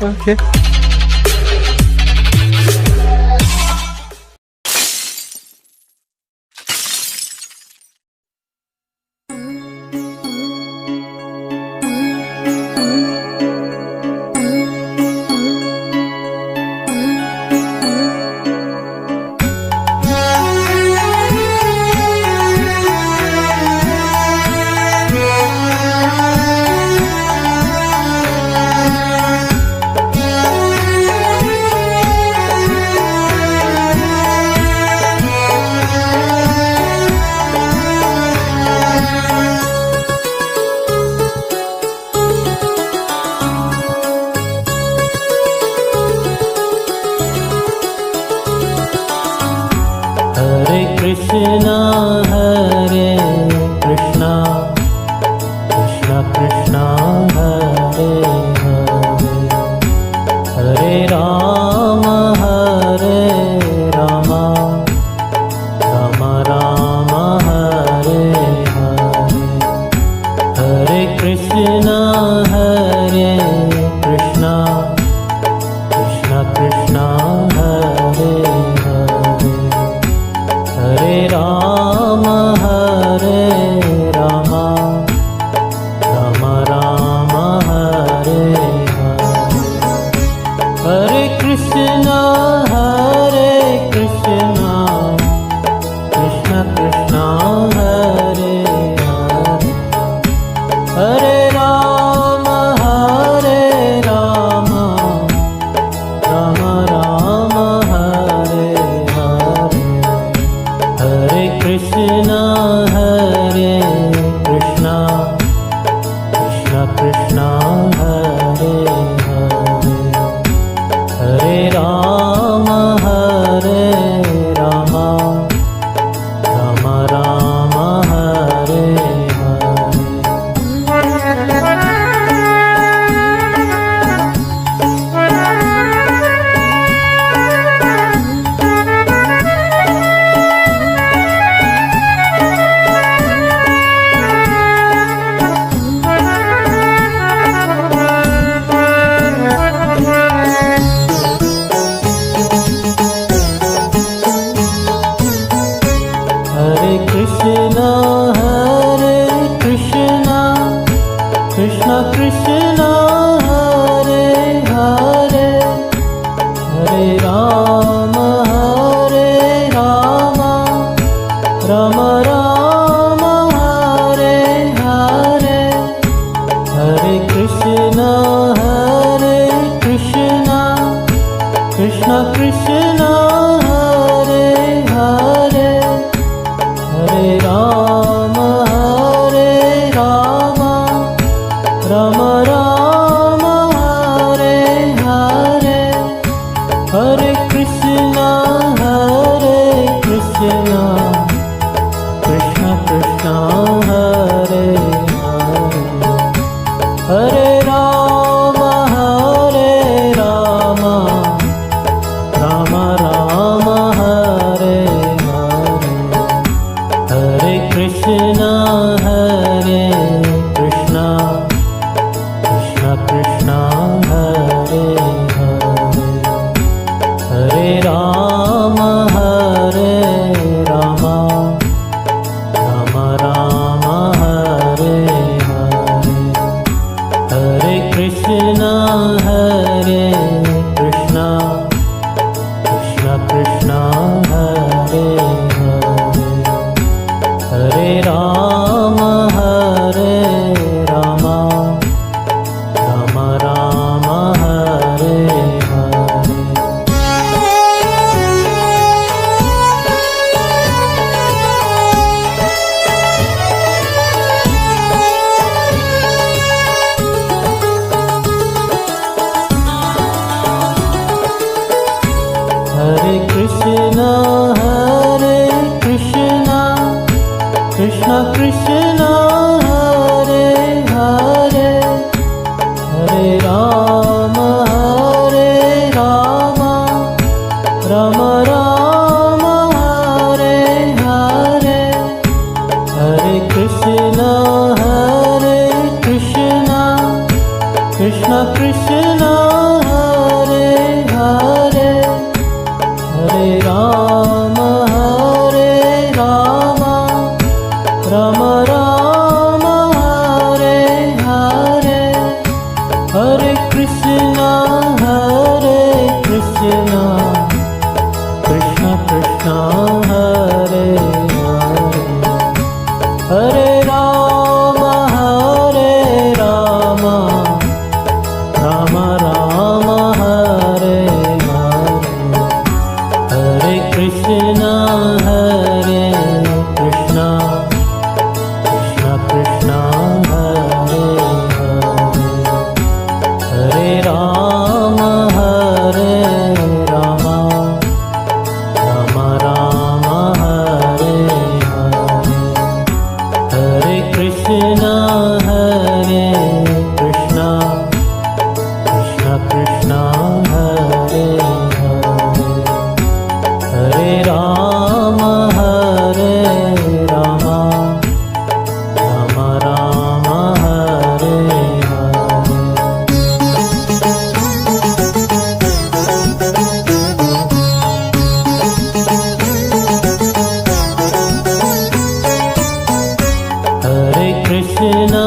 Okay. Krishna Hare Krishna Krishna Krishna Hare Hare Hare Rama Rama Rama Hare Hare Hare Krishna Krishna Krishna Hare Hare Hare Rama Rama Rama Hare Hare Hare Krishna Krishna Krishna Hare Hare Hare Rama Rama Rama Hare Hare Hare Krishna Krishna Krishna Hare Hare Hare Rama Rama Rama Hare Hare Hare Krishna Krishna Krishna Hare Hare Hare Rama Rama Rama Hare Hare Hare Krishna Krishna Krishna Hare Hare Hare Rama Rama Rama Hare Hare Hare Krishna Krishna Hare Hare Hare Rama Rama Rama Hare Hare Hare Krishna Krishna Hare Hare Hare Rama Rama Hare Hare Hare Krishna Krishna Hare Hare Hare Rama Rama Hare Hare Hare Krishna Krishna Krishna Hare Hare Hare Rama Rama Rama Hare Hare Hare Krishna Krishna Krishna Ram Hare Hare Hare Krishna Krishna Krishna Hare Hare Hare Ram Ram Ram Hare Hare Hare Krishna Krishna Krishna Hare Hare Hare Ram Ram Ram Hare Hare Hare Krishna Krishna Krishna Hare Hare Hare Ram Ram Ram Hare Hare Hare Krishna